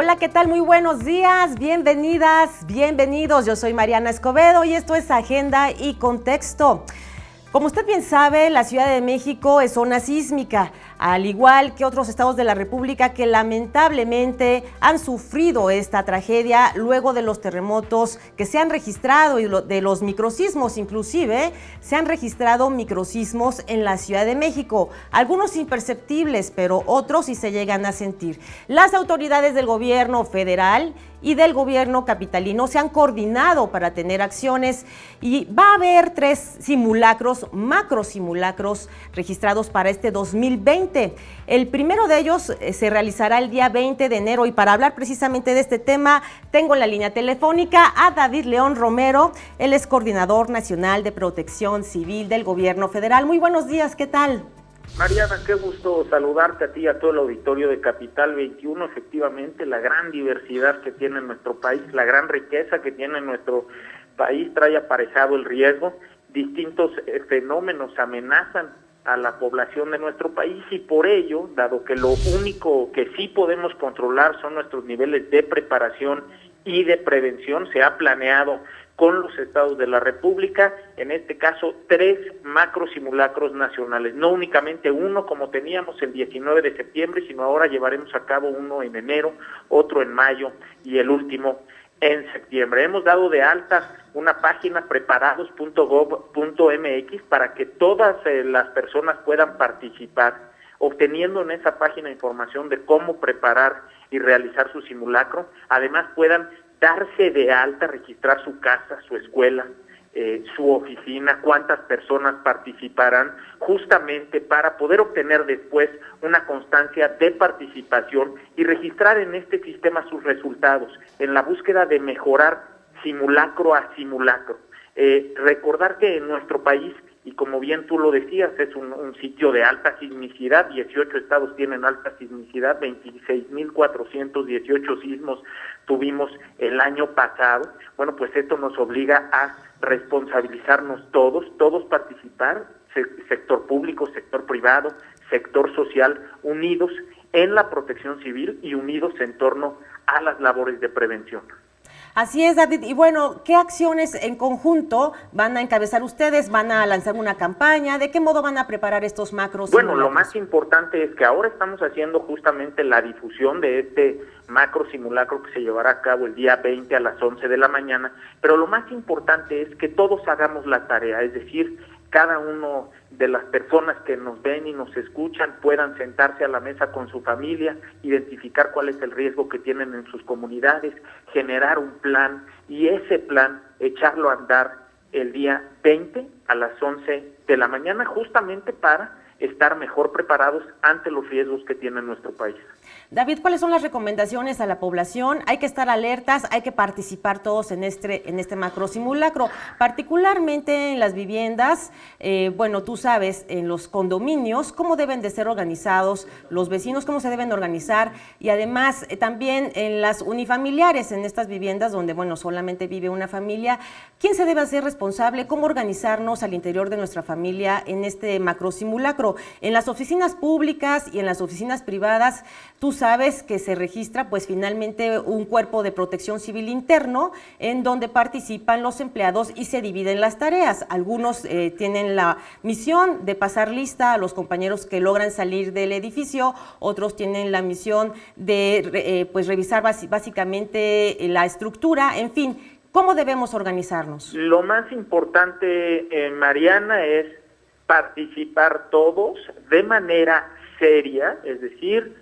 Hola, ¿qué tal? Muy buenos días, bienvenidas, bienvenidos. Yo soy Mariana Escobedo y esto es Agenda y Contexto. Como usted bien sabe, la Ciudad de México es zona sísmica, al igual que otros estados de la República que lamentablemente han sufrido esta tragedia luego de los terremotos que se han registrado y de los microsismos, inclusive se han registrado microsismos en la Ciudad de México, algunos imperceptibles, pero otros sí se llegan a sentir. Las autoridades del gobierno federal y del gobierno capitalino se han coordinado para tener acciones y va a haber 3 simulacros, macro simulacros registrados para este 2020. El primero de ellos se realizará el día 20 de enero y para hablar precisamente de este tema tengo en la línea telefónica a David León Romero, él es coordinador nacional de protección civil del gobierno federal. Muy buenos días, ¿qué tal? Mariana, qué gusto saludarte a ti y a todo el auditorio de Capital 21. Efectivamente, la gran diversidad que tiene nuestro país, la gran riqueza que tiene nuestro país trae aparejado el riesgo. Distintos fenómenos amenazan a la población de nuestro país y por ello, dado que lo único que sí podemos controlar son nuestros niveles de preparación y de prevención, se ha planeado con los estados de la República, en este caso 3 macro simulacros nacionales, no únicamente uno como teníamos el 19 de septiembre, sino ahora llevaremos a cabo uno en enero, otro en mayo y el último en septiembre. Hemos dado de alta una página preparados.gov.mx para que todas las personas puedan participar, obteniendo en esa página información de cómo preparar y realizar su simulacro, además puedan darse de alta, registrar su casa, su escuela, su oficina, cuántas personas participarán, justamente para poder obtener después una constancia de participación y registrar en este sistema sus resultados, en la búsqueda de mejorar simulacro a simulacro. Recordar que en nuestro país, y como bien tú lo decías, es un sitio de alta sismicidad, 18 estados tienen alta sismicidad, 26.418 sismos tuvimos el año pasado. Bueno, pues esto nos obliga a responsabilizarnos todos participar, sector público, sector privado, sector social, unidos en la protección civil y unidos en torno a las labores de prevención. Así es, David. Y bueno, ¿qué acciones en conjunto van a encabezar ustedes? ¿Van a lanzar una campaña? ¿De qué modo van a preparar estos macros? Bueno, lo más importante es que ahora estamos haciendo justamente la difusión de este macro simulacro que se llevará a cabo el día 20 a las 11 de la mañana, pero lo más importante es que todos hagamos la tarea, es decir, cada uno de las personas que nos ven y nos escuchan puedan sentarse a la mesa con su familia, identificar cuál es el riesgo que tienen en sus comunidades, generar un plan y ese plan echarlo a andar el día 20 a las 11 de la mañana justamente para estar mejor preparados ante los riesgos que tiene nuestro país. David, ¿cuáles son las recomendaciones a la población? Hay que estar alertas, hay que participar todos en este macro simulacro, particularmente en las viviendas, bueno, tú sabes, en los condominios, cómo deben de ser organizados los vecinos, cómo se deben organizar y además también en las unifamiliares, en estas viviendas donde, bueno, solamente vive una familia, ¿quién se debe hacer responsable? ¿Cómo organizarnos al interior de nuestra familia en este macro simulacro? En las oficinas públicas y en las oficinas privadas, tú sabes que se registra pues finalmente un cuerpo de protección civil interno en donde participan los empleados y se dividen las tareas. Algunos tienen la misión de pasar lista a los compañeros que logran salir del edificio, otros tienen la misión de pues revisar básicamente la estructura, en fin, ¿cómo debemos organizarnos? Lo más importante, Mariana, es participar todos de manera seria, es decir,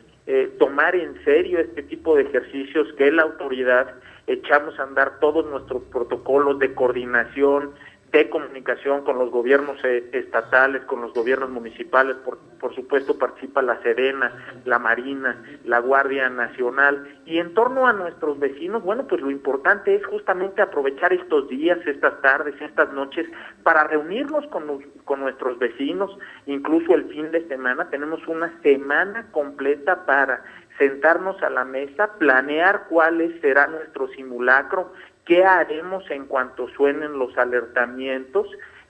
tomar en serio este tipo de ejercicios que la autoridad echamos a andar todos nuestros protocolos de coordinación, de comunicación con los gobiernos estatales, con los gobiernos municipales, por supuesto participa la Sedena, la Marina, la Guardia Nacional, y en torno a nuestros vecinos, bueno, pues lo importante es justamente aprovechar estos días, estas tardes, estas noches, para reunirnos con nuestros vecinos, incluso el fin de semana, tenemos una semana completa para sentarnos a la mesa, planear cuál será nuestro simulacro, qué haremos en cuanto suenen los alertamientos,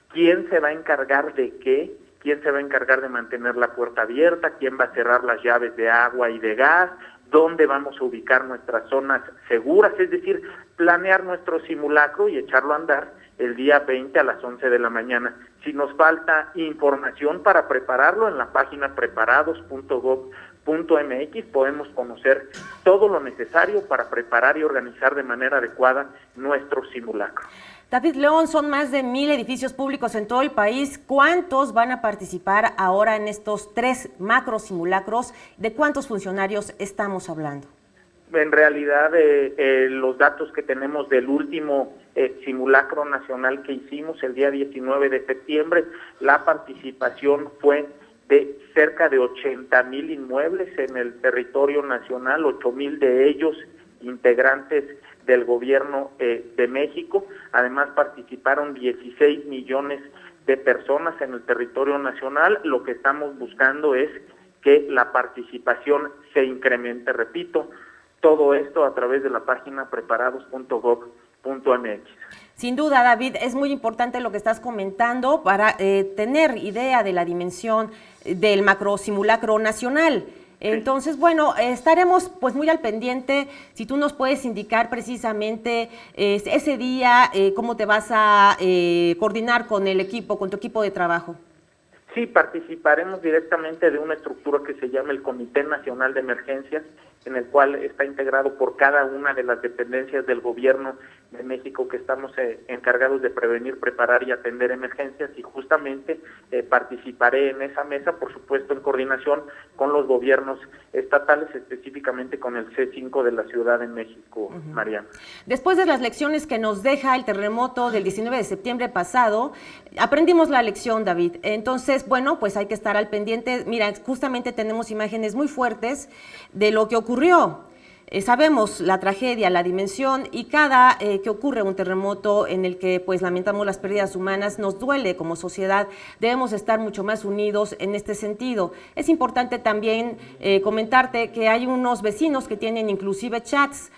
quién se va a encargar de qué, quién se va a encargar de mantener la puerta abierta, quién va a cerrar las llaves de agua y de gas, dónde vamos a ubicar nuestras zonas seguras, es decir, planear nuestro simulacro y echarlo a andar el día 20 a las 11 de la mañana. Si nos falta información para prepararlo, en la página preparados.gov.mx podemos conocer todo lo necesario para preparar y organizar de manera adecuada nuestro simulacro. David León, son más de 1000 edificios públicos en todo el país. ¿Cuántos van a participar ahora en estos 3 macro simulacros? ¿De cuántos funcionarios estamos hablando? En realidad, los datos que tenemos del último simulacro nacional que hicimos el día 19 de septiembre, la participación fue de cerca de 80,000 inmuebles en el territorio nacional, 8,000 de ellos integrantes del gobierno de México. Además participaron 16 millones de personas en el territorio nacional. Lo que estamos buscando es que la participación se incremente, repito, todo esto a través de la página preparados.gov.mx. Sin duda, David, es muy importante lo que estás comentando para tener idea de la dimensión del macro simulacro nacional. Entonces, bueno, estaremos pues muy al pendiente. Si tú nos puedes indicar precisamente ese día, cómo te vas a coordinar con el equipo, con tu equipo de trabajo. Sí, participaremos directamente de una estructura que se llama el Comité Nacional de Emergencias, en el cual está integrado por cada una de las dependencias del gobierno de México que estamos encargados de prevenir, preparar y atender emergencias, y justamente participaré en esa mesa, por supuesto en coordinación con los gobiernos estatales, específicamente con el C5 de la Ciudad de México, Mariana. Después de las lecciones que nos deja el terremoto del 19 de septiembre pasado, aprendimos la lección, David. Entonces, bueno, pues hay que estar al pendiente. Mira, justamente tenemos imágenes muy fuertes de lo que ocurrió. Sabemos la tragedia, la dimensión, y cada que ocurre un terremoto en el que pues lamentamos las pérdidas humanas, nos duele como sociedad. Debemos estar mucho más unidos en este sentido. Es importante también comentarte que hay unos vecinos que tienen inclusive chats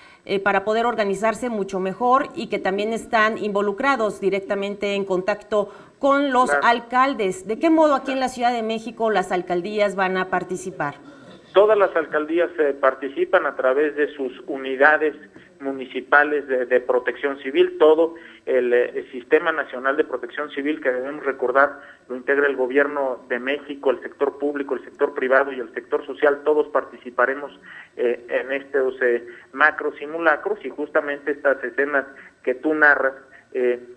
para poder organizarse mucho mejor, y que también están involucrados directamente en contacto con los alcaldes. ¿De qué modo aquí en la Ciudad de México las alcaldías van a participar? Todas las alcaldías participan a través de sus unidades municipales de protección civil. Todo el Sistema Nacional de Protección Civil, que debemos recordar, lo integra el gobierno de México, el sector público, el sector privado y el sector social. Todos participaremos en estos macro simulacros, y justamente estas escenas que tú narras,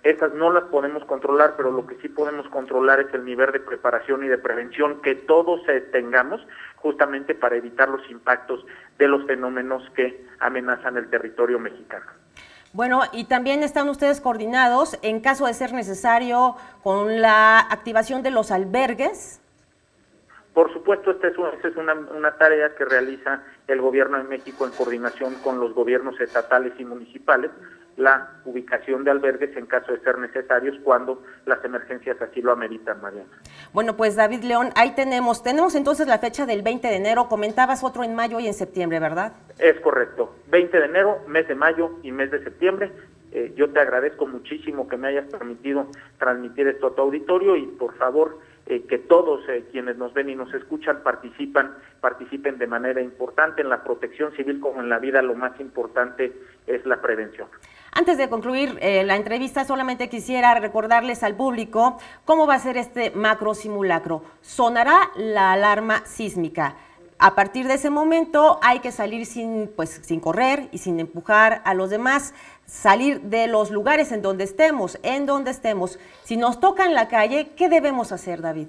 esas no las podemos controlar, pero lo que sí podemos controlar es el nivel de preparación y de prevención que todos tengamos, justamente para evitar los impactos de los fenómenos que amenazan el territorio mexicano. Bueno, y también están ustedes coordinados, en caso de ser necesario, con la activación de los albergues. Por supuesto, esta es una tarea que realiza el gobierno de México en coordinación con los gobiernos estatales y municipales, la ubicación de albergues en caso de ser necesarios cuando las emergencias así lo ameritan, Mariana. Bueno, pues David León, ahí tenemos entonces la fecha del 20 de enero, comentabas otro en mayo y en septiembre, ¿verdad? Es correcto, 20 de enero, mes de mayo y mes de septiembre. Yo te agradezco muchísimo que me hayas permitido transmitir esto a tu auditorio, y por favor que todos quienes nos ven y nos escuchan participen de manera importante en la protección civil. Como en la vida, lo más importante es la prevención. Antes de concluir la entrevista, solamente quisiera recordarles al público cómo va a ser este macro simulacro. Sonará la alarma sísmica. A partir de ese momento hay que salir sin correr y sin empujar a los demás, salir de los lugares en donde estemos. Si nos toca en la calle, ¿qué debemos hacer, David?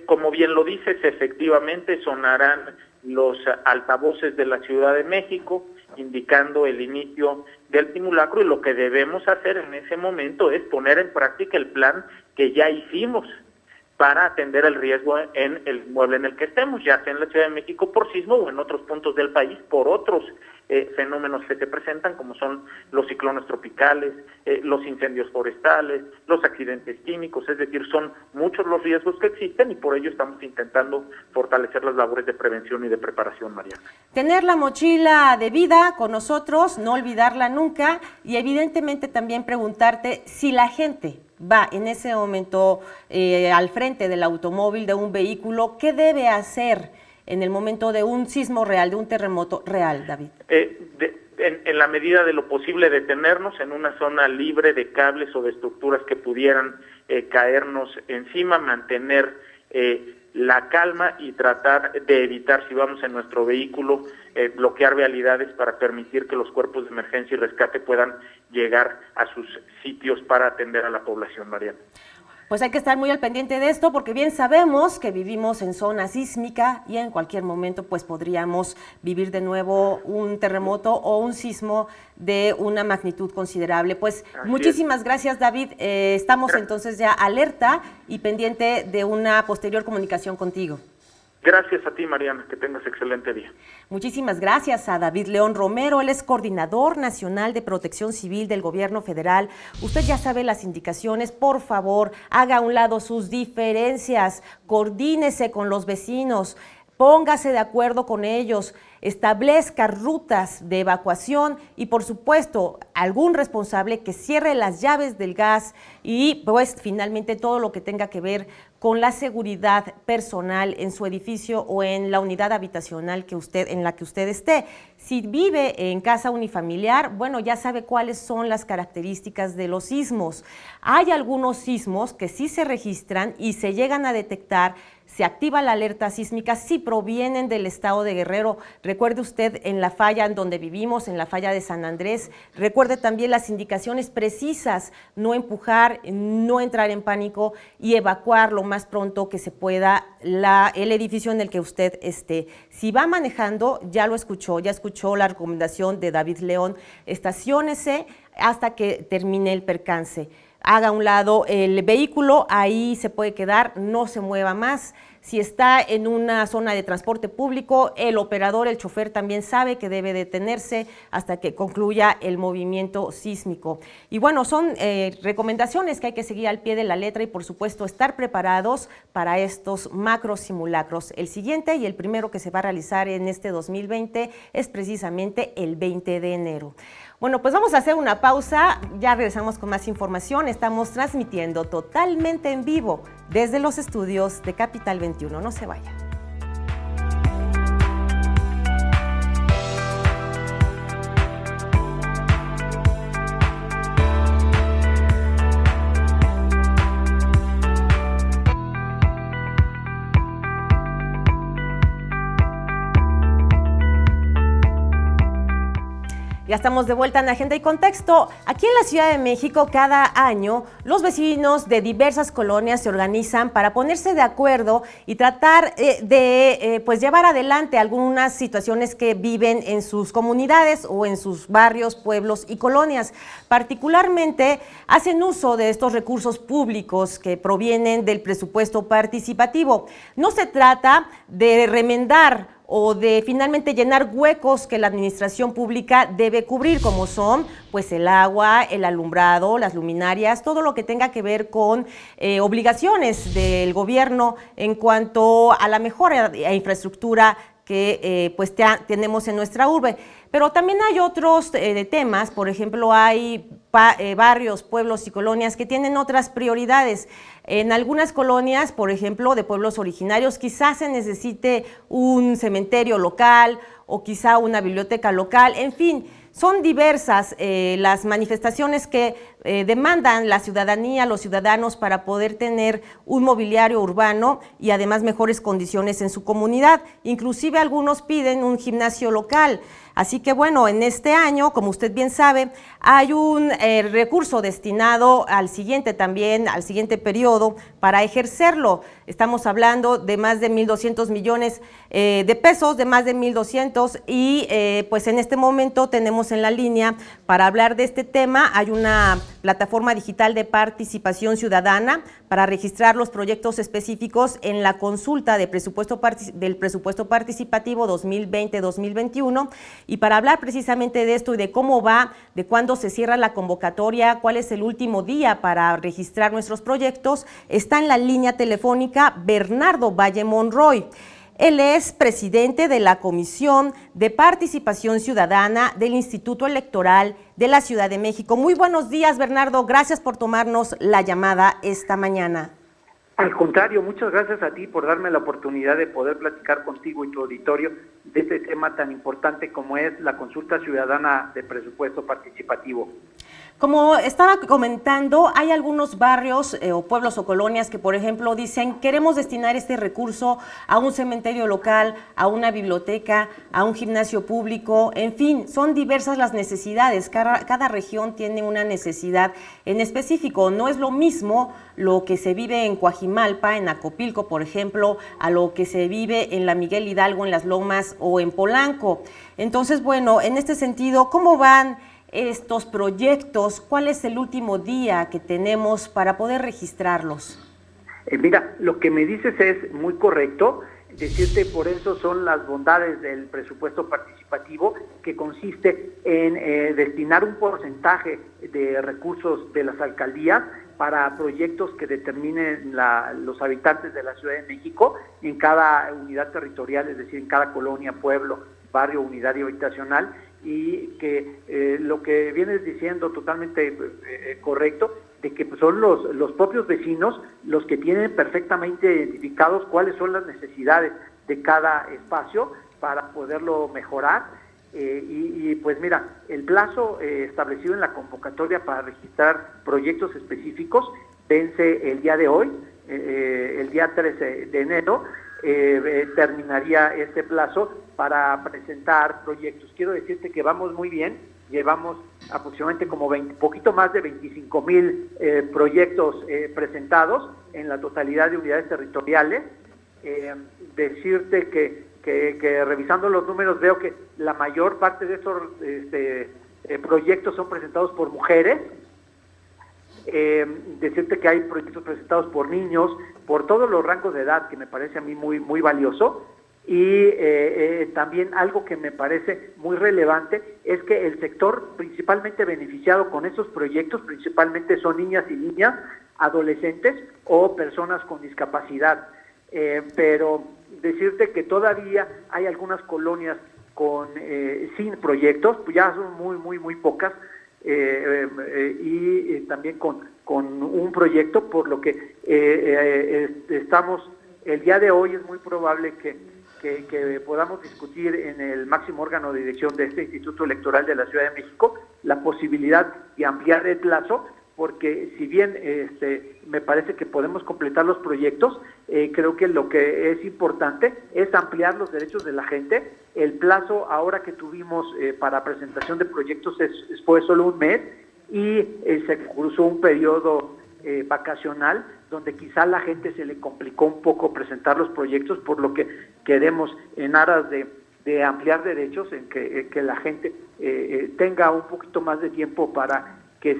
Como bien lo dices, efectivamente sonarán los altavoces de la Ciudad de México indicando el inicio del simulacro, y lo que debemos hacer en ese momento es poner en práctica el plan que ya hicimos para atender el riesgo en el inmueble en el que estemos, ya sea en la Ciudad de México por sismo o en otros puntos del país por otros fenómenos que se presentan, como son los ciclones tropicales, los incendios forestales, los accidentes químicos. Es decir, son muchos los riesgos que existen, y por ello estamos intentando fortalecer las labores de prevención y de preparación, Mariana. Tener la mochila de vida con nosotros, no olvidarla nunca, y evidentemente también preguntarte si la gente va en ese momento al frente del automóvil, de un vehículo, ¿qué debe hacer en el momento de un sismo real, de un terremoto real, David? En la medida de lo posible detenernos en una zona libre de cables o de estructuras que pudieran caernos encima, mantener la calma y tratar de evitar, si vamos en nuestro vehículo, bloquear vialidades para permitir que los cuerpos de emergencia y rescate puedan llegar a sus sitios para atender a la población, Mariana. Pues hay que estar muy al pendiente de esto porque bien sabemos que vivimos en zona sísmica y en cualquier momento pues podríamos vivir de nuevo un terremoto o un sismo de una magnitud considerable. Pues muchísimas gracias, David. Estamos entonces ya alerta y pendiente de una posterior comunicación contigo. Gracias a ti, Mariana, que tengas excelente día. Muchísimas gracias a David León Romero, él es Coordinador Nacional de Protección Civil del Gobierno Federal. Usted ya sabe las indicaciones, por favor, haga a un lado sus diferencias, coordínese con los vecinos, póngase de acuerdo con ellos, establezca rutas de evacuación y, por supuesto, algún responsable que cierre las llaves del gas y, pues, finalmente todo lo que tenga que ver con la seguridad personal en su edificio o en la unidad habitacional en la que usted esté. Si vive en casa unifamiliar, bueno, ya sabe cuáles son las características de los sismos. Hay algunos sismos que sí se registran y se llegan a detectar, se activa la alerta sísmica si provienen del estado de Guerrero. Recuerde usted en la falla en donde vivimos, en la falla de San Andrés. Recuerde también las indicaciones precisas, no empujar, no entrar en pánico y evacuar lo más pronto que se pueda el edificio en el que usted esté. Si va manejando, ya escuchó la recomendación de David León, estaciónese hasta que termine el percance. Haga a un lado el vehículo, ahí se puede quedar, no se mueva más. Si está en una zona de transporte público, el operador, el chofer también sabe que debe detenerse hasta que concluya el movimiento sísmico. Y bueno, son recomendaciones que hay que seguir al pie de la letra y por supuesto estar preparados para estos macro simulacros. El siguiente y el primero que se va a realizar en este 2020 es precisamente el 20 de enero. Bueno, pues vamos a hacer una pausa, ya regresamos con más información. Estamos transmitiendo totalmente en vivo desde los estudios de Capital 21. No se vaya. Ya estamos de vuelta en Agenda y Contexto. Aquí en la Ciudad de México, cada año, los vecinos de diversas colonias se organizan para ponerse de acuerdo y tratar de llevar adelante algunas situaciones que viven en sus comunidades o en sus barrios, pueblos y colonias. Particularmente, hacen uso de estos recursos públicos que provienen del presupuesto participativo. No se trata de remendar o de finalmente llenar huecos que la administración pública debe cubrir, como son pues el agua, el alumbrado, las luminarias, todo lo que tenga que ver con obligaciones del gobierno en cuanto a la mejora de infraestructura que tenemos en nuestra urbe. Pero también hay otros temas, por ejemplo, hay barrios, pueblos y colonias que tienen otras prioridades. En algunas colonias, por ejemplo, de pueblos originarios, quizás se necesite un cementerio local o quizá una biblioteca local, en fin. Son diversas las manifestaciones que demandan la ciudadanía, los ciudadanos para poder tener un mobiliario urbano y además mejores condiciones en su comunidad. Inclusive algunos piden un gimnasio local. Así que bueno, en este año, como usted bien sabe, hay un recurso destinado al siguiente periodo para ejercerlo. Estamos hablando de más de 1,200 millones de pesos, de más de 1,200 y pues en este momento tenemos en la línea para hablar de este tema. Hay una plataforma digital de participación ciudadana para registrar los proyectos específicos en la consulta del presupuesto participativo 2020-2021. Y para hablar precisamente de esto y de cómo va, de cuándo se cierra la convocatoria, cuál es el último día para registrar nuestros proyectos, está en la línea telefónica Bernardo Valle Monroy. Él es presidente de la Comisión de Participación Ciudadana del Instituto Electoral de la Ciudad de México. Muy buenos días, Bernardo. Gracias por tomarnos la llamada esta mañana. Al contrario, muchas gracias a ti por darme la oportunidad de poder platicar contigo y tu auditorio de este tema tan importante como es la consulta ciudadana de presupuesto participativo. Como estaba comentando, hay algunos barrios o pueblos o colonias que, por ejemplo, dicen queremos destinar este recurso a un cementerio local, a una biblioteca, a un gimnasio público, en fin, son diversas las necesidades, cada región tiene una necesidad en específico, no es lo mismo lo que se vive en Coajimalpa, en Acopilco, por ejemplo, a lo que se vive en la Miguel Hidalgo, en Las Lomas o en Polanco. Entonces, bueno, en este sentido, ¿cómo van estos proyectos? ¿Cuál es el último día que tenemos para poder registrarlos? Mira, lo que me dices es muy correcto. Decirte, por eso son las bondades del presupuesto participativo, que consiste en destinar un porcentaje de recursos de las alcaldías para proyectos que determinen los habitantes de la Ciudad de México en cada unidad territorial, es decir, en cada colonia, pueblo, barrio, unidad habitacional, y que lo que vienes diciendo totalmente correcto, de que son los propios vecinos los que tienen perfectamente identificados cuáles son las necesidades de cada espacio para poderlo mejorar. Y pues mira, el plazo establecido en la convocatoria para registrar proyectos específicos vence el día de hoy, el día 13 de enero, terminaría este plazo para presentar proyectos. Quiero decirte que vamos muy bien, llevamos aproximadamente como poquito más de 25,000 proyectos presentados en la totalidad de unidades territoriales. Decirte que revisando los números veo que la mayor parte de estos proyectos son presentados por mujeres. Decirte que hay proyectos presentados por niños, por todos los rangos de edad, que me parece a mí muy, muy valioso. Y también algo que me parece muy relevante es que el sector principalmente beneficiado con estos proyectos principalmente son niñas y niñas, adolescentes o personas con discapacidad. Pero decirte que todavía hay algunas colonias sin proyectos, pues ya son muy, muy, muy pocas, y también con un proyecto, por lo que estamos, el día de hoy es muy probable que podamos discutir en el máximo órgano de dirección de este Instituto Electoral de la Ciudad de México la posibilidad de ampliar el plazo, porque si bien me parece que podemos completar los proyectos, creo que lo que es importante es ampliar los derechos de la gente. El plazo ahora que tuvimos para presentación de proyectos fue solo un mes, y se cruzó un periodo vacacional donde quizá la gente se le complicó un poco presentar los proyectos, por lo que queremos, en aras de ampliar derechos, en que la gente tenga un poquito más de tiempo para que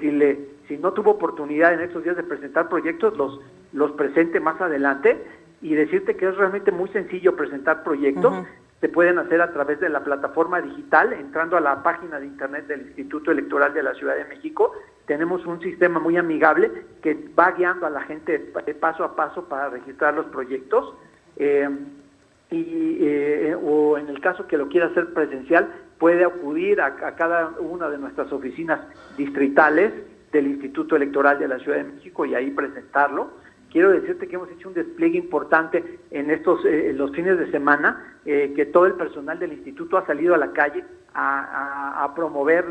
si no tuvo oportunidad en estos días de presentar proyectos, los presente más adelante. Y decirte que es realmente muy sencillo presentar proyectos. Se pueden hacer a través de la plataforma digital, entrando a la página de internet del Instituto Electoral de la Ciudad de México. Tenemos un sistema muy amigable que va guiando a la gente paso a paso para registrar los proyectos. O en el caso que lo quiera hacer presencial, puede acudir a cada una de nuestras oficinas distritales del Instituto Electoral de la Ciudad de México y ahí presentarlo. Quiero decirte que hemos hecho un despliegue importante en los fines de semana, que todo el personal del instituto ha salido a la calle a promover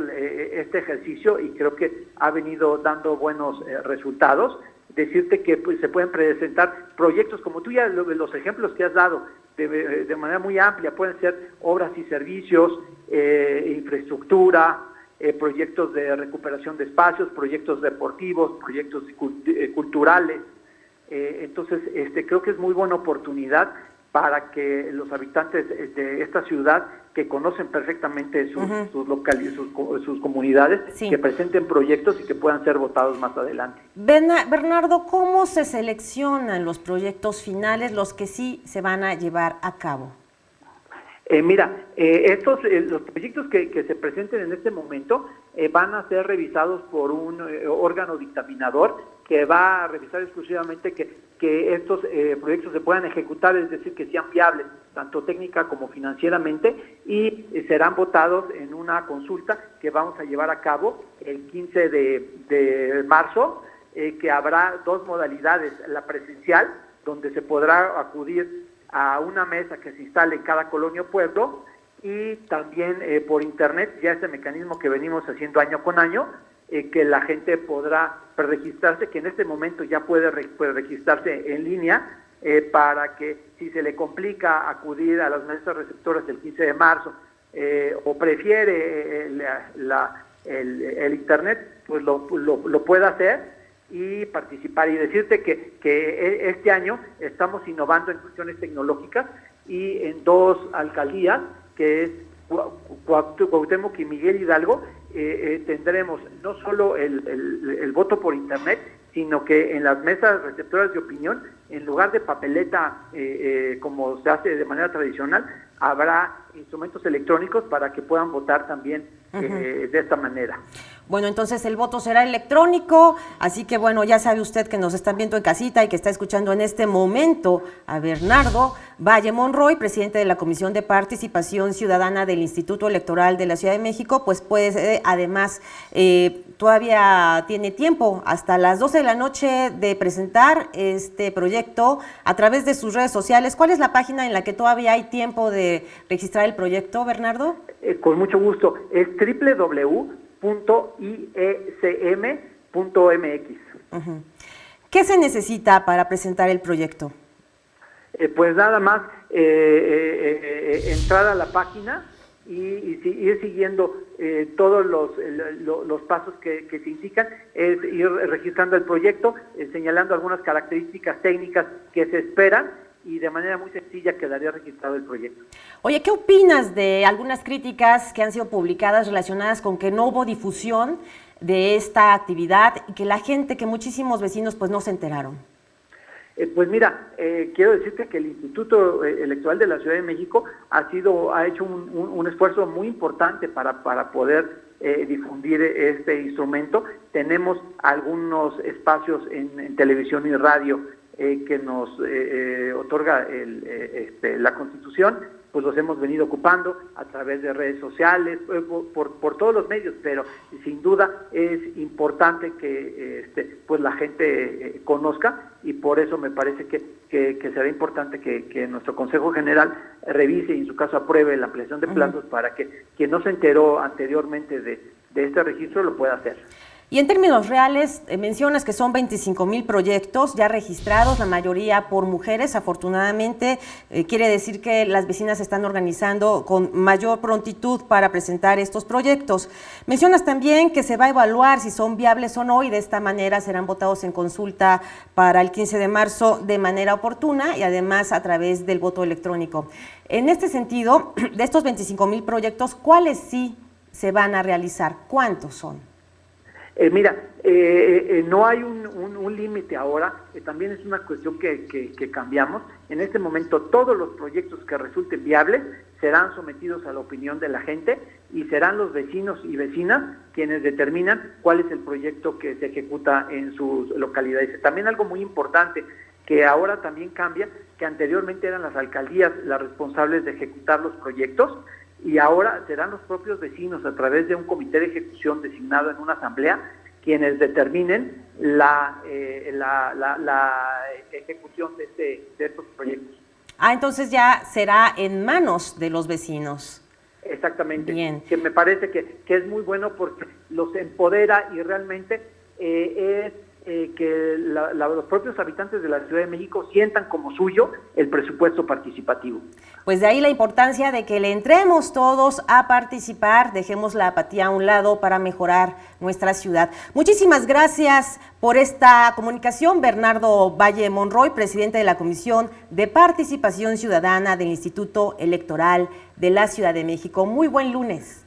este ejercicio, y creo que ha venido dando buenos resultados. Decirte que pues, se pueden presentar proyectos, como tú ya los ejemplos que has dado, de manera muy amplia, pueden ser obras y servicios, infraestructura, proyectos de recuperación de espacios, proyectos deportivos, proyectos culturales. Entonces, creo que es muy buena oportunidad para que los habitantes de esta ciudad, que conocen perfectamente sus locales, sus comunidades, sí, que presenten proyectos y que puedan ser votados más adelante. Bernardo, ¿cómo se seleccionan los proyectos finales, los que sí se van a llevar a cabo? Los proyectos que se presenten en este momento van a ser revisados por un órgano dictaminador que va a revisar exclusivamente que estos proyectos se puedan ejecutar, es decir, que sean viables, tanto técnica como financieramente, y serán votados en una consulta que vamos a llevar a cabo el 15 de marzo, que habrá dos modalidades, la presencial, donde se podrá acudir a una mesa que se instale en cada colonia o pueblo, y también por internet, ya ese mecanismo que venimos haciendo año con año, que la gente podrá preregistrarse, que en este momento ya puede registrarse en línea, para que si se le complica acudir a las mesas receptoras el 15 de marzo, o prefiere el internet, pues lo pueda hacer y participar. Y decirte que este año estamos innovando en cuestiones tecnológicas, y en dos alcaldías, que es Cuauhtémoc y Miguel Hidalgo, tendremos no solo el voto por internet, sino que en las mesas receptoras de opinión, en lugar de papeleta como se hace de manera tradicional, habrá instrumentos electrónicos para que puedan votar también de esta manera. Bueno, entonces el voto será electrónico, así que bueno, ya sabe usted que nos están viendo en casita y que está escuchando en este momento a Bernardo Valle Monroy, presidente de la Comisión de Participación Ciudadana del Instituto Electoral de la Ciudad de México. Pues puede, además, todavía tiene tiempo hasta las 12 de la noche de presentar este proyecto a través de sus redes sociales. ¿Cuál es la página en la que todavía hay tiempo de registrar el proyecto, Bernardo? Con mucho gusto, es www.iecm.mx. ¿Qué se necesita para presentar el proyecto? Pues nada más entrar a la página y ir siguiendo todos los pasos que se indican, es ir registrando el proyecto, señalando algunas características técnicas que se esperan, y de manera muy sencilla quedaría registrado el proyecto. Oye, ¿qué opinas de algunas críticas que han sido publicadas relacionadas con que no hubo difusión de esta actividad y que la gente, que muchísimos vecinos pues no se enteraron? Pues mira, quiero decirte que el Instituto Electoral de la Ciudad de México ha hecho un esfuerzo muy importante para poder difundir este instrumento. Tenemos algunos espacios en televisión y radio que nos otorga la Constitución, pues los hemos venido ocupando a través de redes sociales, por todos los medios, pero sin duda es importante que pues la gente conozca, y por eso me parece que será importante que nuestro Consejo General revise y en su caso apruebe la ampliación de plazos para que quien no se enteró anteriormente de este registro lo pueda hacer. Y en términos reales, mencionas que son 25,000 proyectos ya registrados, la mayoría por mujeres. Afortunadamente, quiere decir que las vecinas se están organizando con mayor prontitud para presentar estos proyectos. Mencionas también que se va a evaluar si son viables o no, y de esta manera serán votados en consulta para el 15 de marzo de manera oportuna y además a través del voto electrónico. En este sentido, de estos 25,000 proyectos, ¿cuáles sí se van a realizar? ¿Cuántos son? Mira, no hay un límite ahora, también es una cuestión que cambiamos. En este momento todos los proyectos que resulten viables serán sometidos a la opinión de la gente, y serán los vecinos y vecinas quienes determinan cuál es el proyecto que se ejecuta en sus localidades. También algo muy importante, que ahora también cambia, que anteriormente eran las alcaldías las responsables de ejecutar los proyectos, y ahora serán los propios vecinos, a través de un comité de ejecución designado en una asamblea, quienes determinen la ejecución de estos proyectos. Entonces ya será en manos de los vecinos. Exactamente. Bien. Que me parece que es muy bueno, porque los empodera, y realmente es que los propios habitantes de la Ciudad de México sientan como suyo el presupuesto participativo. Pues de ahí la importancia de que le entremos todos a participar, dejemos la apatía a un lado para mejorar nuestra ciudad. Muchísimas gracias por esta comunicación, Bernardo Valle Monroy, presidente de la Comisión de Participación Ciudadana del Instituto Electoral de la Ciudad de México. Muy buen lunes.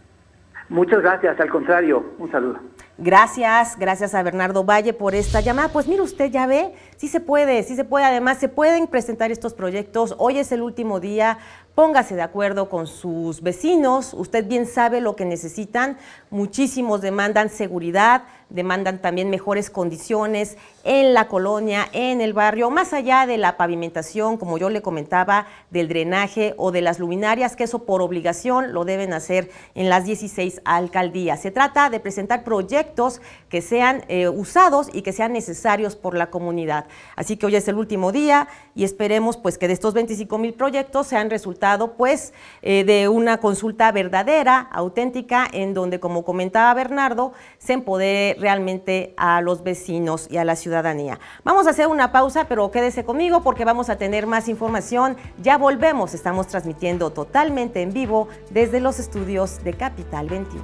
Muchas gracias, al contrario, un saludo. Gracias a Bernardo Valle por esta llamada. Pues mire usted, ya ve, sí se puede, además se pueden presentar estos proyectos. Hoy es el último día póngase de acuerdo con sus vecinos, usted bien sabe lo que necesitan, muchísimos demandan seguridad, demandan también mejores condiciones en la colonia, en el barrio, más allá de la pavimentación, como yo le comentaba, del drenaje o de las luminarias, que eso por obligación lo deben hacer en las 16 alcaldías. Se trata de presentar proyectos que sean usados y que sean necesarios por la comunidad. Así que hoy es el último día y esperemos pues que de estos 25,000 proyectos sean resultado pues de una consulta verdadera, auténtica, en donde, como comentaba Bernardo, se empodere realmente a los vecinos y a la ciudadanía. Vamos a hacer una pausa, pero quédese conmigo porque vamos a tener más información. Ya volvemos, estamos transmitiendo totalmente en vivo desde los estudios de Capital 21.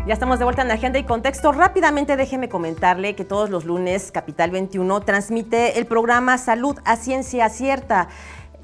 Ya estamos de vuelta en Agenda y Contexto. Rápidamente déjeme comentarle que todos los lunes Capital 21 transmite el programa Salud a Ciencia Cierta.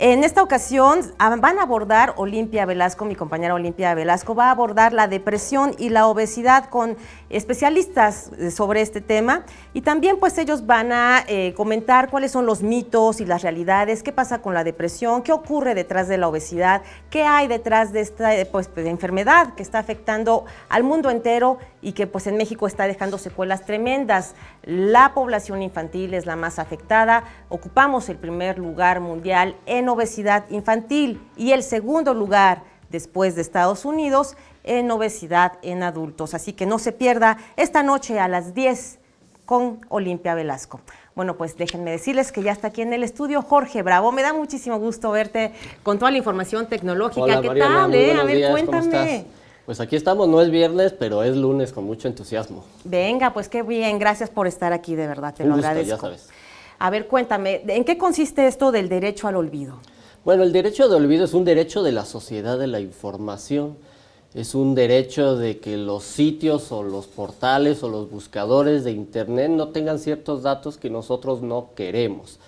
En esta ocasión van a abordar Olimpia Velasco, mi compañera Olimpia Velasco, va a abordar la depresión y la obesidad con especialistas sobre este tema, y también pues ellos van a comentar cuáles son los mitos y las realidades, qué pasa con la depresión, qué ocurre detrás de la obesidad, qué hay detrás de esta enfermedad que está afectando al mundo entero y que pues en México está dejando secuelas tremendas. La población infantil es la más afectada, ocupamos el primer lugar mundial en obesidad infantil y el segundo lugar después de Estados Unidos en obesidad en adultos. Así que no se pierda esta noche a las 10 con Olimpia Velasco. Bueno, pues déjenme decirles que ya está aquí en el estudio Jorge Bravo. Me da muchísimo gusto verte con toda la información tecnológica. Hola, ¿Qué Mariana, tal? A ver, días, cuéntame. Pues aquí estamos, no es viernes, pero es lunes con mucho entusiasmo. Venga, pues qué bien. Gracias por estar aquí, de verdad, te lo agradezco. Ya sabes. A ver, cuéntame, ¿en qué consiste esto del derecho al olvido? Bueno, el derecho de olvido es un derecho de la sociedad de la información. Es un derecho de que los sitios o los portales o los buscadores de internet no tengan ciertos datos que nosotros no queremos.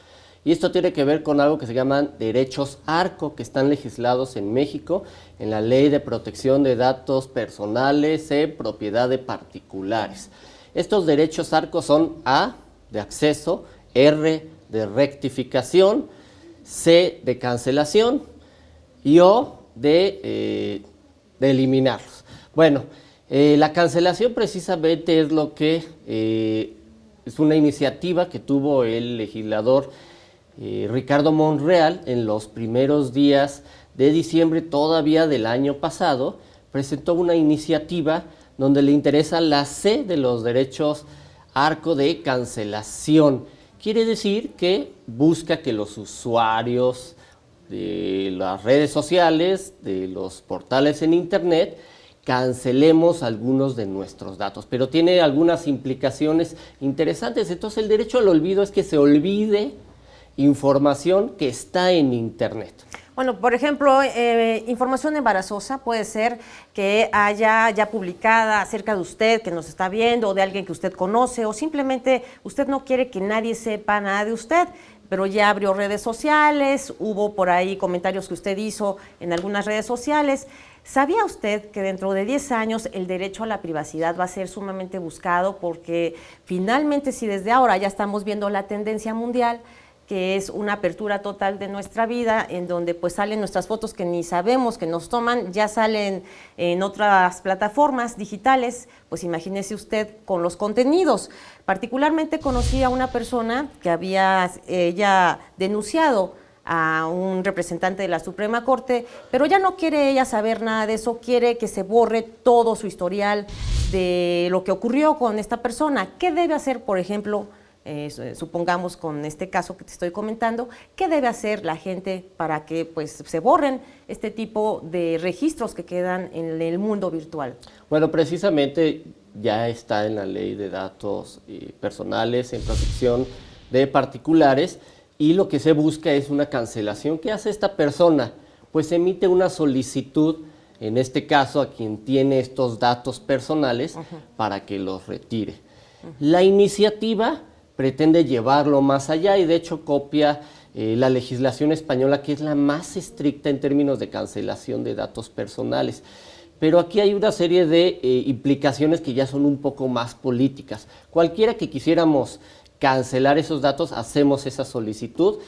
Y esto tiene que ver con algo que se llaman derechos ARCO, que están legislados en México en la Ley de Protección de Datos Personales en Propiedad de Particulares. Estos derechos ARCO son A, de acceso, R, de rectificación, C, de cancelación y O, de eliminarlos. Bueno, la cancelación precisamente es lo que es una iniciativa que tuvo el legislador Ricardo Monreal en los primeros días de diciembre todavía del año pasado. Presentó una iniciativa donde le interesa la C de los derechos ARCO de cancelación. Quiere decir que busca que los usuarios de las redes sociales, de los portales en internet, cancelemos algunos de nuestros datos, pero tiene algunas implicaciones interesantes. Entonces el derecho al olvido es que se olvide información que está en internet. Bueno, por ejemplo, información embarazosa puede ser que haya ya publicada acerca de usted, que nos está viendo, o de alguien que usted conoce, o simplemente usted no quiere que nadie sepa nada de usted, pero ya abrió redes sociales, hubo por ahí comentarios que usted hizo en algunas redes sociales. ¿Sabía usted que dentro de 10 años el derecho a la privacidad va a ser sumamente buscado? Porque finalmente, si desde ahora ya estamos viendo la tendencia mundial, que es una apertura total de nuestra vida, en donde pues salen nuestras fotos que ni sabemos que nos toman, ya salen en otras plataformas digitales, pues imagínese usted con los contenidos. Particularmente conocí a una persona que había ella denunciado a un representante de la Suprema Corte, pero ya no quiere ella saber nada de eso, quiere que se borre todo su historial de lo que ocurrió con esta persona. ¿Qué debe hacer, por ejemplo, supongamos con este caso que te estoy comentando, qué debe hacer la gente para que pues se borren este tipo de registros que quedan en el mundo virtual? Bueno, precisamente ya está en la Ley de Datos Personales en Protección de Particulares, y lo que se busca es una cancelación. ¿Qué hace esta persona? Pues emite una solicitud, en este caso a quien tiene estos datos personales, para que los retire. La iniciativa pretende llevarlo más allá y de hecho copia la legislación española, que es la más estricta en términos de cancelación de datos personales. Pero aquí hay una serie de implicaciones que ya son un poco más políticas. Cualquiera que quisiéramos cancelar esos datos, hacemos esa solicitud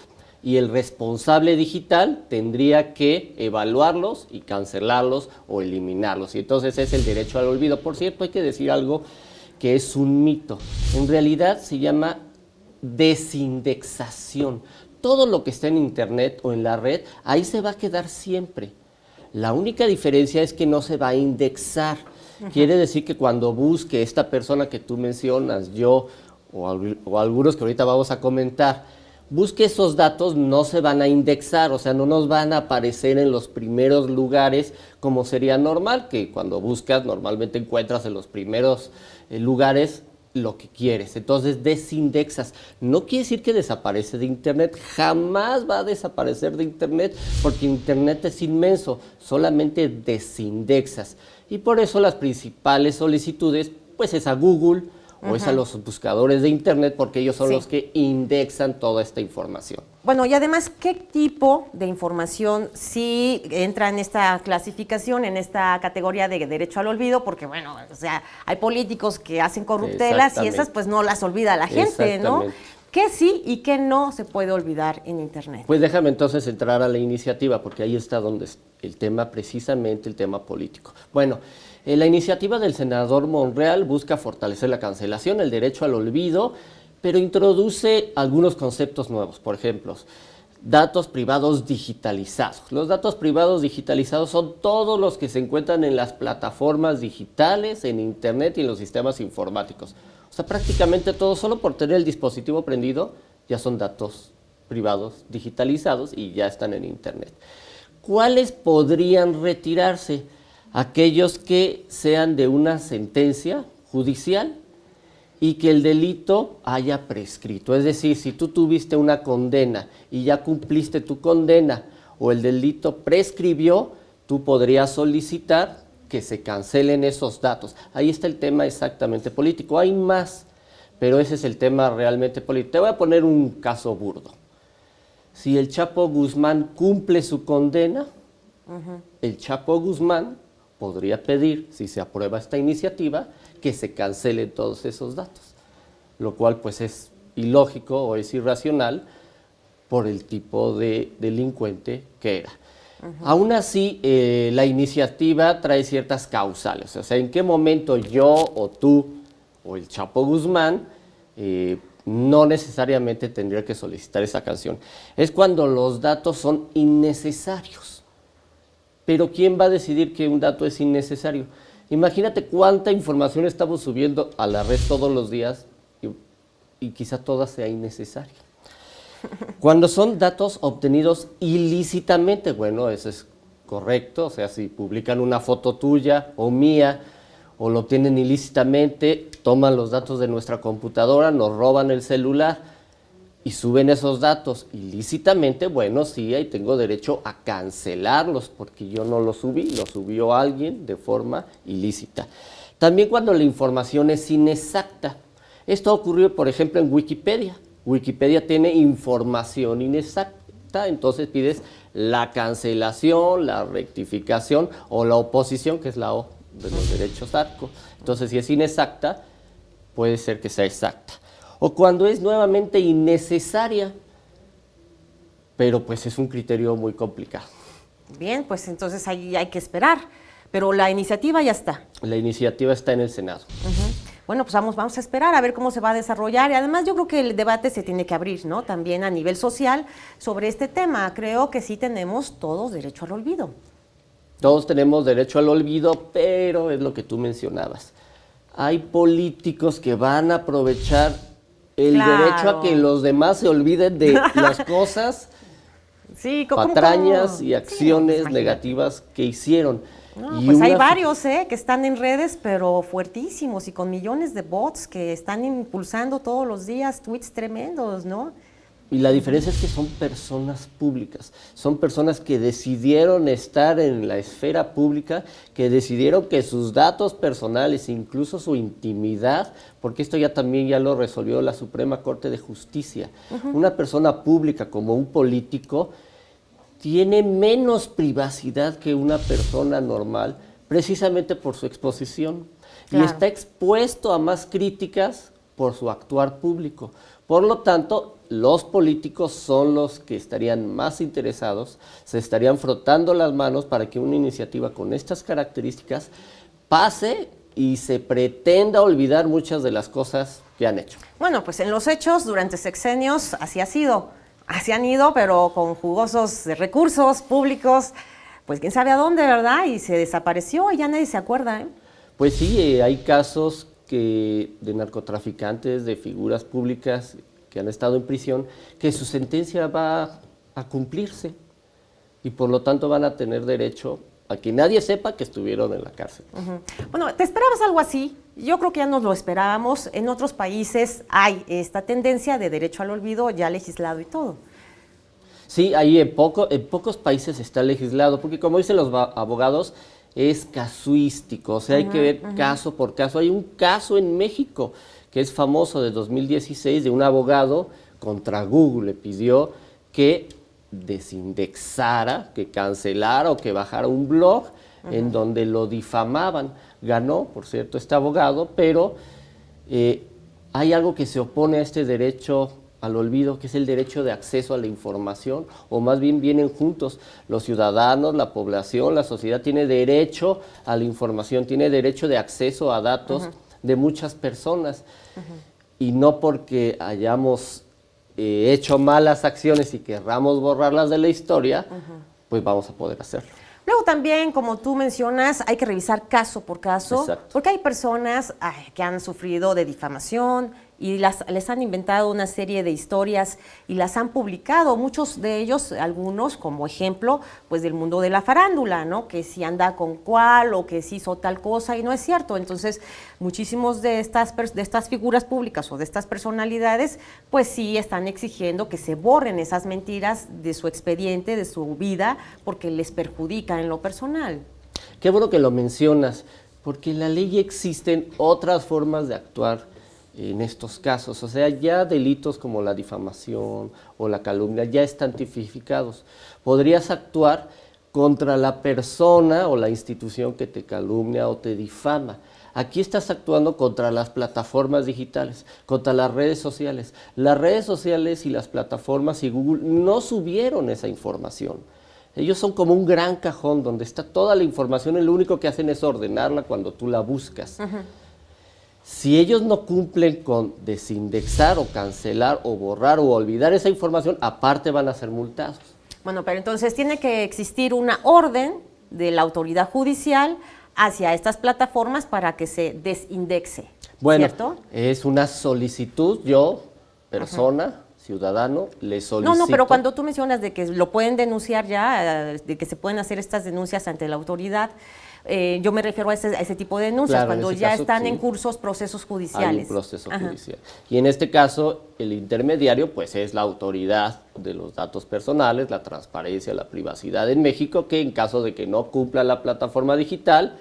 y el responsable digital tendría que evaluarlos y cancelarlos o eliminarlos. Y entonces es el derecho al olvido. Por cierto, hay que decir algo que es un mito. En realidad se llama desindexación. Todo lo que está en internet o en la red, ahí se va a quedar siempre. La única diferencia es que no se va a indexar. Quiere decir que cuando busque esta persona que tú mencionas, yo o algunos que ahorita vamos a comentar, busque esos datos, no se van a indexar, o sea, no nos van a aparecer en los primeros lugares como sería normal, que cuando buscas normalmente encuentras en los primeros lugares lo que quieres. Entonces desindexas. No quiere decir que desaparece de internet, jamás va a desaparecer de internet porque internet es inmenso, solamente desindexas. Y por eso las principales solicitudes pues es a Google o es a los buscadores de internet, porque ellos son los que indexan toda esta información. Bueno, y además, ¿qué tipo de información sí entra en esta clasificación, en esta categoría de derecho al olvido? Porque, bueno, o sea, hay políticos que hacen corruptelas y esas pues no las olvida la gente, ¿no? ¿Qué sí y qué no se puede olvidar en internet? Pues déjame entonces entrar a la iniciativa, porque ahí está donde es el tema, precisamente el tema político. Bueno, la iniciativa del senador Monreal busca fortalecer la cancelación, el derecho al olvido, pero introduce algunos conceptos nuevos. Por ejemplo, datos privados digitalizados. Los datos privados digitalizados son todos los que se encuentran en las plataformas digitales, en internet y en los sistemas informáticos. O sea, prácticamente todo, solo por tener el dispositivo prendido, ya son datos privados digitalizados y ya están en internet. ¿Cuáles podrían retirarse? Aquellos que sean de una sentencia judicial y que el delito haya prescrito. Es decir, si tú tuviste una condena y ya cumpliste tu condena o el delito prescribió, tú podrías solicitar que se cancelen esos datos. Ahí está el tema exactamente político. Hay más, pero ese es el tema realmente político. Te voy a poner un caso burdo. Si el Chapo Guzmán cumple su condena, el Chapo Guzmán podría pedir, si se aprueba esta iniciativa, que se cancelen todos esos datos, lo cual pues es ilógico o es irracional por el tipo de delincuente que era. Aún así, la iniciativa trae ciertas causales, o sea, en qué momento yo o tú o el Chapo Guzmán no necesariamente tendría que solicitar esa canción. Es cuando los datos son innecesarios. Pero ¿quién va a decidir que un dato es innecesario? Imagínate cuánta información estamos subiendo a la red todos los días y quizá toda sea innecesaria. Cuando son datos obtenidos ilícitamente, bueno, eso es correcto, o sea, si publican una foto tuya o mía o lo obtienen ilícitamente, toman los datos de nuestra computadora, nos roban el celular y suben esos datos ilícitamente, bueno, sí, ahí tengo derecho a cancelarlos porque yo no los subí, lo subió alguien de forma ilícita. También cuando la información es inexacta. Esto ha ocurrido, por ejemplo, en Wikipedia. Wikipedia tiene información inexacta, entonces pides la cancelación, la rectificación o la oposición, que es la O de los derechos ARCO. Entonces, si es inexacta, puede ser que sea exacta. O cuando es nuevamente innecesaria, pero pues es un criterio muy complicado. Bien, pues entonces ahí hay que esperar, pero la iniciativa ya está. La iniciativa está en el Senado. Bueno, pues vamos a esperar a ver cómo se va a desarrollar y además yo creo que el debate se tiene que abrir, ¿no? También a nivel social sobre este tema. Creo que sí tenemos todos derecho al olvido. Todos tenemos derecho al olvido, pero es lo que tú mencionabas. Hay políticos que van a aprovechar el derecho a que los demás se olviden de las cosas, patrañas y acciones negativas que hicieron. No, pues hay varios que están en redes, pero fuertísimos y con millones de bots que están impulsando todos los días tweets tremendos, ¿no? Y la diferencia es que son personas públicas, son personas que decidieron estar en la esfera pública, que decidieron que sus datos personales, incluso su intimidad, porque esto ya también ya lo resolvió la Suprema Corte de Justicia, una persona pública como un político tiene menos privacidad que una persona normal, precisamente por su exposición, Claro. y está expuesto a más críticas por su actuar público. Por lo tanto, los políticos son los que estarían más interesados, se estarían frotando las manos para que una iniciativa con estas características pase y se pretenda olvidar muchas de las cosas que han hecho. Bueno, pues en los hechos, durante sexenios, así ha sido. Así han ido, pero con jugosos recursos públicos, pues quién sabe a dónde, ¿verdad? Y se desapareció y ya nadie se acuerda, ¿eh? Pues sí, hay casos de narcotraficantes, de figuras públicas que han estado en prisión, que su sentencia va a cumplirse y por lo tanto van a tener derecho a que nadie sepa que estuvieron en la cárcel. Bueno, ¿te esperabas algo así? Yo creo que ya nos lo esperábamos. En otros países hay esta tendencia de derecho al olvido ya legislado y todo. Sí, ahí en pocos países está legislado, porque como dicen los abogados, es casuístico, o sea, hay que ver caso por caso. Hay un caso en México que es famoso de 2016 de un abogado contra Google, le pidió que desindexara, que cancelara o que bajara un blog en donde lo difamaban. Ganó, por cierto, este abogado, pero hay algo que se opone a este derecho al olvido, que es el derecho de acceso a la información, o más bien vienen juntos. Los ciudadanos, la población, la sociedad tiene derecho a la información, tiene derecho de acceso a datos de muchas personas. Y no porque hayamos hecho malas acciones y querramos borrarlas de la historia, pues vamos a poder hacerlo. Luego también, como tú mencionas, hay que revisar caso por caso, Exacto. porque hay personas que han sufrido de difamación y les han inventado una serie de historias y las han publicado. Muchos de ellos, algunos como ejemplo, pues del mundo de la farándula, ¿no? Que si anda con cuál o que si hizo tal cosa y no es cierto. Entonces, muchísimos de estas figuras públicas o de estas personalidades, pues sí están exigiendo que se borren esas mentiras de su expediente, de su vida, porque les perjudica en lo personal. Qué bueno que lo mencionas, porque en la ley existen otras formas de actuar en estos casos. O sea, ya delitos como la difamación o la calumnia ya están tipificados. Podrías actuar contra la persona o la institución que te calumnia o te difama. Aquí estás actuando contra las plataformas digitales, contra las redes sociales. Las redes sociales y las plataformas y Google no subieron esa información. Ellos son como un gran cajón donde está toda la información y lo único que hacen es ordenarla cuando tú la buscas. Si ellos no cumplen con desindexar o cancelar o borrar o olvidar esa información, aparte van a ser multados. Bueno, pero entonces tiene que existir una orden de la autoridad judicial hacia estas plataformas para que se desindexe, Bueno, ¿cierto? es una solicitud, yo, persona, ciudadano, le solicito. No, pero cuando tú mencionas de que lo pueden denunciar ya, de que se pueden hacer estas denuncias ante la autoridad, yo me refiero a ese tipo de denuncias, Claro, cuando en ese ya caso, están sí. en cursos procesos Hay judiciales. un proceso judicial. Y en este caso, el intermediario, pues es la autoridad de los datos personales, la transparencia, la privacidad en México, que en caso de que no cumpla la plataforma digital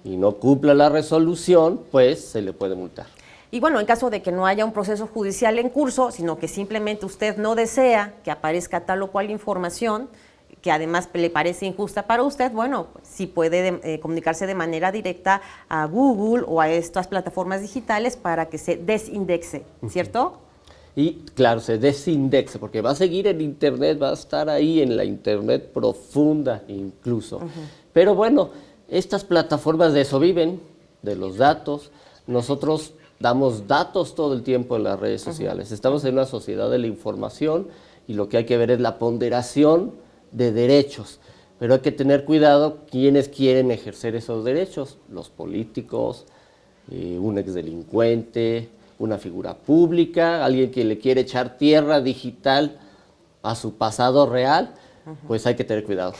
y no cumpla la resolución, pues se le puede multar. Y bueno, en caso de que no haya un proceso judicial en curso, sino que simplemente usted no desea que aparezca tal o cual información, que además le parece injusta para usted, bueno, sí puede comunicarse de manera directa a Google o a estas plataformas digitales para que se desindexe, ¿cierto? Y claro, se desindexe, porque va a seguir en Internet, va a estar ahí en la Internet profunda incluso. Pero bueno, estas plataformas de eso viven, de los datos. Nosotros damos datos todo el tiempo en las redes sociales. Estamos en una sociedad de la información y lo que hay que ver es la ponderación de derechos, pero hay que tener cuidado quienes quieren ejercer esos derechos, los políticos, un exdelincuente, una figura pública, alguien que le quiere echar tierra digital a su pasado real, pues hay que tener cuidado.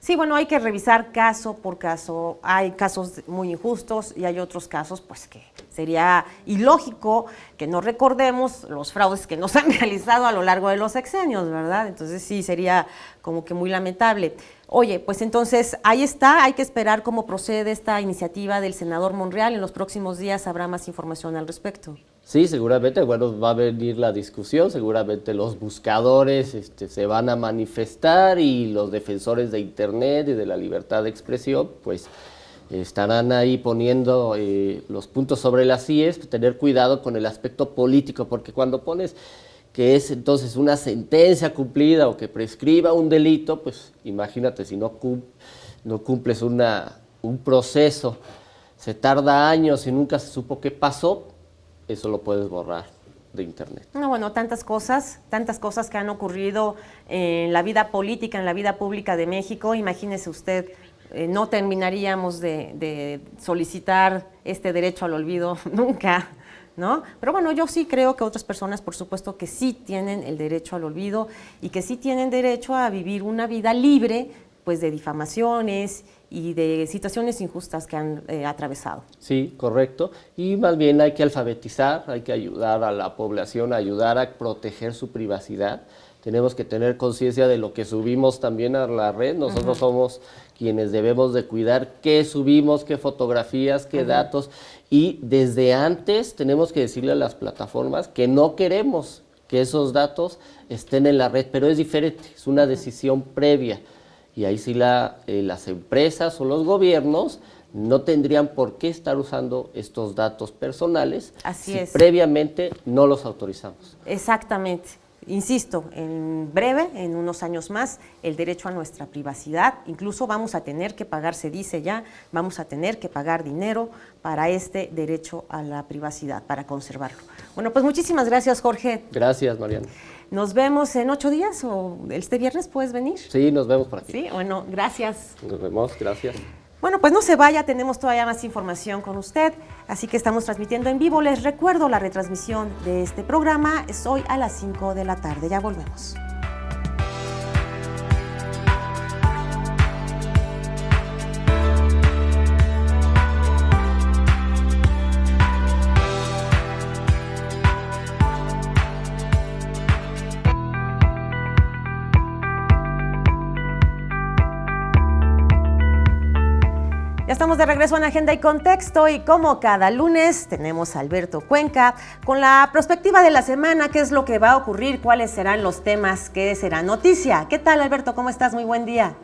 Sí, bueno, hay que revisar caso por caso. Hay casos muy injustos y hay otros casos, pues, que sería ilógico que no recordemos los fraudes que nos han realizado a lo largo de los sexenios, ¿verdad? Entonces sí, sería como que muy lamentable. Oye, pues entonces ahí está, hay que esperar cómo procede esta iniciativa del senador Monreal. En los próximos días habrá más información al respecto. Sí, seguramente, bueno, va a venir la discusión, seguramente los buscadores se van a manifestar y los defensores de Internet y de la libertad de expresión, pues estarán ahí poniendo los puntos sobre las IES, tener cuidado con el aspecto político, porque cuando pones que es entonces una sentencia cumplida o que prescriba un delito, pues imagínate si no cumples un proceso, se tarda años y nunca se supo qué pasó, eso lo puedes borrar de Internet. No, bueno, tantas cosas que han ocurrido en la vida política, en la vida pública de México. Imagínese usted, no terminaríamos de solicitar este derecho al olvido nunca, ¿no? Pero bueno, yo sí creo que otras personas, por supuesto, que sí tienen el derecho al olvido y que sí tienen derecho a vivir una vida libre, pues, de difamaciones y de situaciones injustas que han atravesado. Sí, correcto. Y más bien hay que alfabetizar, hay que ayudar a la población, ayudar a proteger su privacidad. Tenemos que tener conciencia de lo que subimos también a la red. Nosotros somos quienes debemos de cuidar qué subimos, qué fotografías, qué datos. Y desde antes tenemos que decirle a las plataformas que no queremos que esos datos estén en la red, pero es diferente, es una decisión previa. Y ahí sí las empresas o los gobiernos no tendrían por qué estar usando estos datos personales Así si es. previamente no los autorizamos. Exactamente. Insisto, en breve, en unos años más, el derecho a nuestra privacidad, incluso vamos a tener que pagar, se dice ya, vamos a tener que pagar dinero para este derecho a la privacidad, para conservarlo. Bueno, pues muchísimas gracias, Jorge. Gracias, Mariana. Nos vemos en 8 días o este viernes, ¿puedes venir? Sí, nos vemos por aquí. Sí, bueno, gracias. Nos vemos, gracias. Bueno, pues no se vaya, tenemos todavía más información con usted, así que estamos transmitiendo en vivo. Les recuerdo, la retransmisión de este programa es hoy a las 5 de la tarde. Ya volvemos. Ya estamos de regreso en Agenda y Contexto y como cada lunes tenemos a Alberto Cuenca con la perspectiva de la semana, qué es lo que va a ocurrir, cuáles serán los temas que serán noticia. ¿Qué tal, Alberto? ¿Cómo estás? Muy buen día.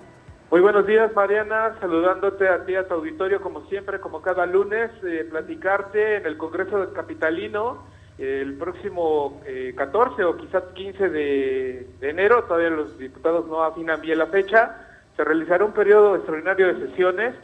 Muy buenos días, Mariana, saludándote a ti, a tu auditorio, como siempre, como cada lunes, platicarte en el Congreso Capitalino el próximo 14 o quizás 15 de enero, todavía los diputados no afinan bien la fecha, se realizará un periodo extraordinario de sesiones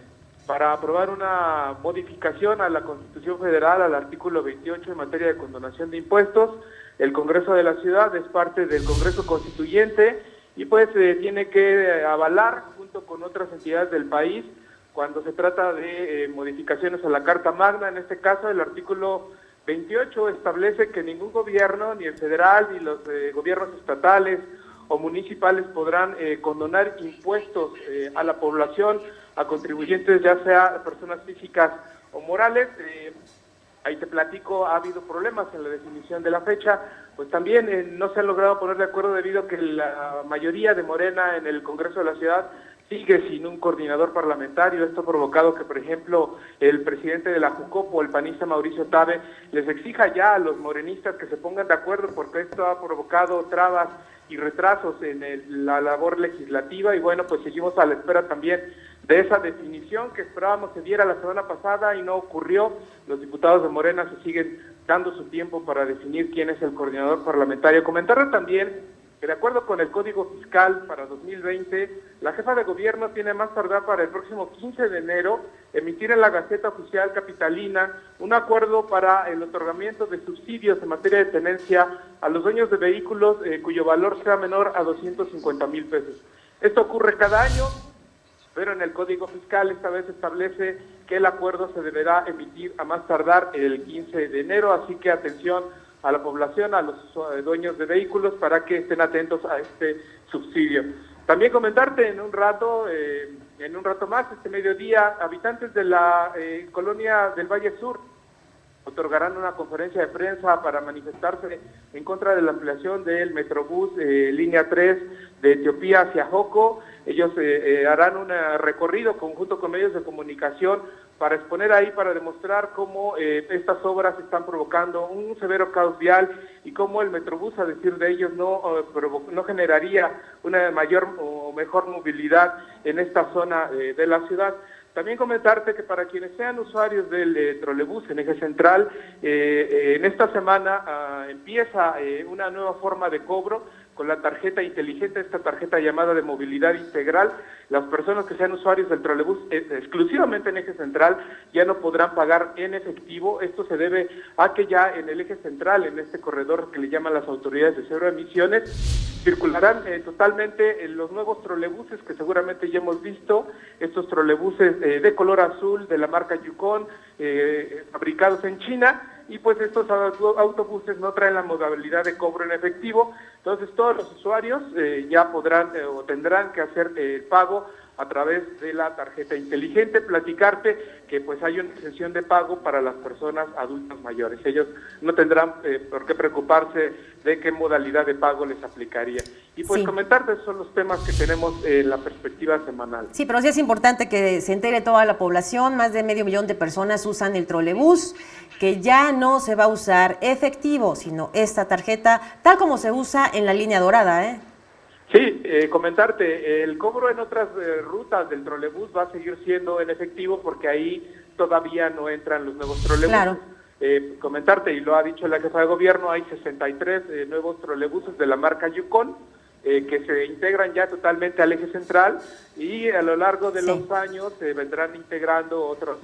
para aprobar una modificación a la Constitución Federal, al artículo 28 en materia de condonación de impuestos. El Congreso de la Ciudad es parte del Congreso Constituyente y pues tiene que avalar junto con otras entidades del país cuando se trata de modificaciones a la Carta Magna. En este caso, el artículo 28 establece que ningún gobierno, ni el federal, ni los gobiernos estatales o municipales podrán condonar impuestos a la población, a contribuyentes, ya sea personas físicas o morales. Ahí te platico, ha habido problemas en la definición de la fecha, pues también no se han logrado poner de acuerdo debido a que la mayoría de Morena en el Congreso de la Ciudad sigue sin un coordinador parlamentario. Esto ha provocado que, por ejemplo, el presidente de la Jucopo, el panista Mauricio Tabe, les exija ya a los morenistas que se pongan de acuerdo porque esto ha provocado trabas y retrasos en la labor legislativa y bueno, pues seguimos a la espera también de esa definición que esperábamos se diera la semana pasada y no ocurrió. Los diputados de Morena se siguen dando su tiempo para definir quién es el coordinador parlamentario. Comentarle también que de acuerdo con el Código Fiscal para 2020, la jefa de gobierno tiene más tardar para el próximo 15 de enero emitir en la Gaceta Oficial Capitalina un acuerdo para el otorgamiento de subsidios en materia de tenencia a los dueños de vehículos cuyo valor sea menor a 250,000 pesos. Esto ocurre cada año, pero en el Código Fiscal esta vez establece que el acuerdo se deberá emitir a más tardar el 15 de enero, así que atención a la población, a los dueños de vehículos, para que estén atentos a este subsidio. También comentarte en un rato más, este mediodía, habitantes de la colonia del Valle Sur otorgarán una conferencia de prensa para manifestarse en contra de la ampliación del Metrobús línea 3 de Etiopía hacia Joco. Ellos harán un recorrido conjunto con medios de comunicación para exponer ahí, para demostrar cómo estas obras están provocando un severo caos vial y cómo el Metrobús, a decir de ellos, no generaría una mayor o mejor movilidad en esta zona de la ciudad. También comentarte que para quienes sean usuarios del trolebús en eje central, en esta semana empieza una nueva forma de cobro con la tarjeta inteligente, esta tarjeta llamada de movilidad integral. Las personas que sean usuarios del trolebús exclusivamente en eje central ya no podrán pagar en efectivo. Esto se debe a que ya en el eje central, en este corredor que le llaman las autoridades de cero emisiones, circularán totalmente los nuevos trolebuses que seguramente ya hemos visto, estos trolebuses de color azul de la marca Yukon, fabricados en China, y pues estos autobuses no traen la modalidad de cobro en efectivo. Entonces todos los usuarios ya podrán o tendrán que hacer el pago a través de la tarjeta inteligente. Platicarte que pues hay una exención de pago para las personas adultas mayores. Ellos no tendrán por qué preocuparse de qué modalidad de pago les aplicaría. Y pues sí, comentarte, esos son los temas que tenemos en la perspectiva semanal. Sí, pero sí es importante que se entere toda la población. Más de 500,000 de personas usan el trolebús, que ya no se va a usar efectivo, sino esta tarjeta, tal como se usa en la línea dorada, ¿eh? Sí, comentarte, el cobro en otras rutas del trolebús va a seguir siendo en efectivo porque ahí todavía no entran los nuevos trolebuses. Claro. Comentarte, y lo ha dicho la jefa de gobierno, hay 63 nuevos trolebuses de la marca Yukon que se integran ya totalmente al eje central, y a lo largo de los años se vendrán integrando otros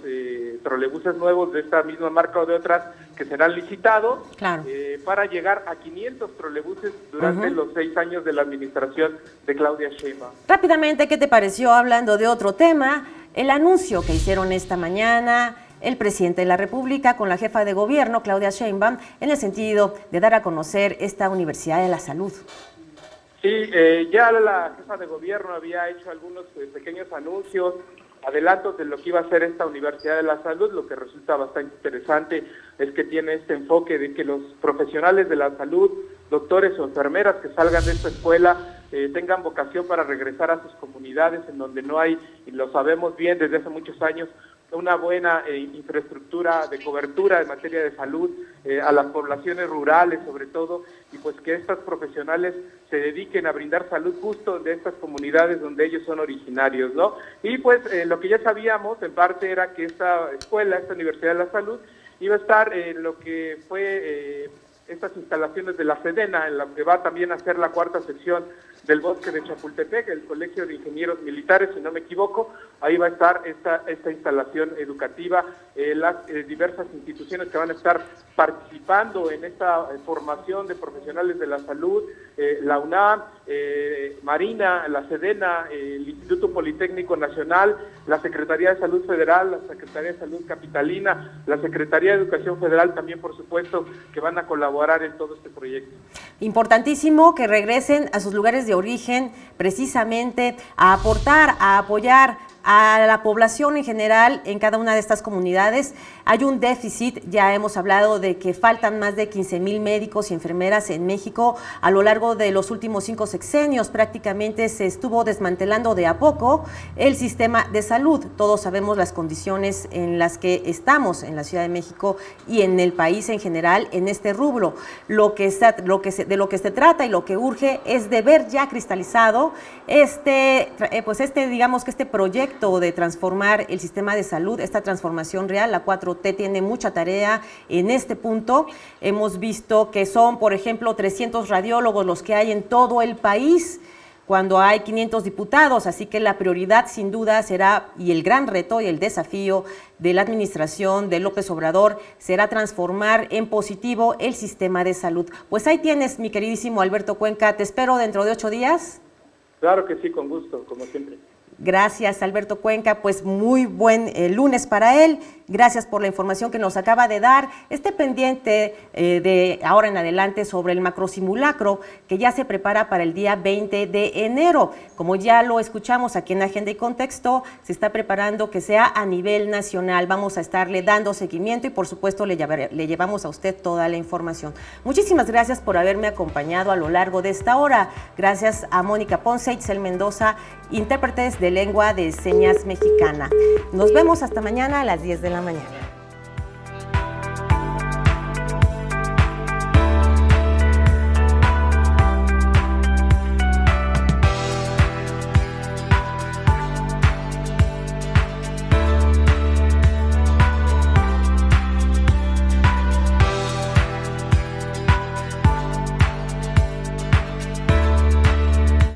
trolebuses nuevos de esta misma marca o de otras que serán licitados, claro, para llegar a 500 trolebuses durante los 6 años de la administración de Claudia Sheinbaum. Rápidamente, ¿qué te pareció, hablando de otro tema, el anuncio que hicieron esta mañana el presidente de la República con la jefa de gobierno, Claudia Sheinbaum, en el sentido de dar a conocer esta Universidad de la Salud? Sí, ya la jefa de gobierno había hecho algunos pequeños anuncios, adelantos de lo que iba a ser esta Universidad de la Salud. Lo que resulta bastante interesante es que tiene este enfoque de que los profesionales de la salud, doctores o enfermeras que salgan de esta escuela, tengan vocación para regresar a sus comunidades en donde no hay, y lo sabemos bien desde hace muchos años, una buena infraestructura de cobertura en materia de salud a las poblaciones rurales sobre todo, y pues que estas profesionales se dediquen a brindar salud justo de estas comunidades donde ellos son originarios, ¿no? Y pues lo que ya sabíamos en parte era que esta escuela, esta Universidad de la Salud, iba a estar en lo que fue estas instalaciones de la Sedena, en la que va también a ser la 4ª sección del bosque de Chapultepec, el Colegio de Ingenieros Militares, si no me equivoco. Ahí va a estar esta instalación educativa, las diversas instituciones que van a estar participando en esta formación de profesionales de la salud, la UNAM, Marina, la Sedena, el Instituto Politécnico Nacional, la Secretaría de Salud Federal, la Secretaría de Salud Capitalina, la Secretaría de Educación Federal también, por supuesto, que van a colaborar en todo este proyecto. Importantísimo que regresen a sus lugares de origen, precisamente a aportar, a apoyar a la población en general en cada una de estas comunidades. Hay un déficit, ya hemos hablado de que faltan más de 15,000 médicos y enfermeras en México. A lo largo de los últimos 5 sexenios prácticamente se estuvo desmantelando de a poco el sistema de salud. Todos sabemos las condiciones en las que estamos en la Ciudad de México y en el país en general en este rubro. De lo que se trata y lo que urge es de ver ya cristalizado digamos que este proyecto de transformar el sistema de salud, esta transformación real. La 4T tiene mucha tarea en este punto. Hemos visto que son, por ejemplo, 300 radiólogos los que hay en todo el país, cuando hay 500 diputados, así que la prioridad sin duda será, y el gran reto y el desafío de la administración de López Obrador será transformar en positivo el sistema de salud. Pues ahí tienes, mi queridísimo Alberto Cuenca, te espero dentro de 8 días. Claro que sí, con gusto, como siempre. Gracias, Alberto Cuenca, pues muy buen lunes para él. Gracias por la información que nos acaba de dar. Esté pendiente de ahora en adelante sobre el macrosimulacro que ya se prepara para el día 20 de enero. Como ya lo escuchamos aquí en Agenda y Contexto, se está preparando que sea a nivel nacional. Vamos a estarle dando seguimiento y por supuesto le llevamos a usted toda la información. Muchísimas gracias por haberme acompañado a lo largo de esta hora. Gracias a Mónica Ponce y Itzel Mendoza, intérpretes de lengua de señas mexicana. Nos vemos hasta mañana a las 10 de la mañana.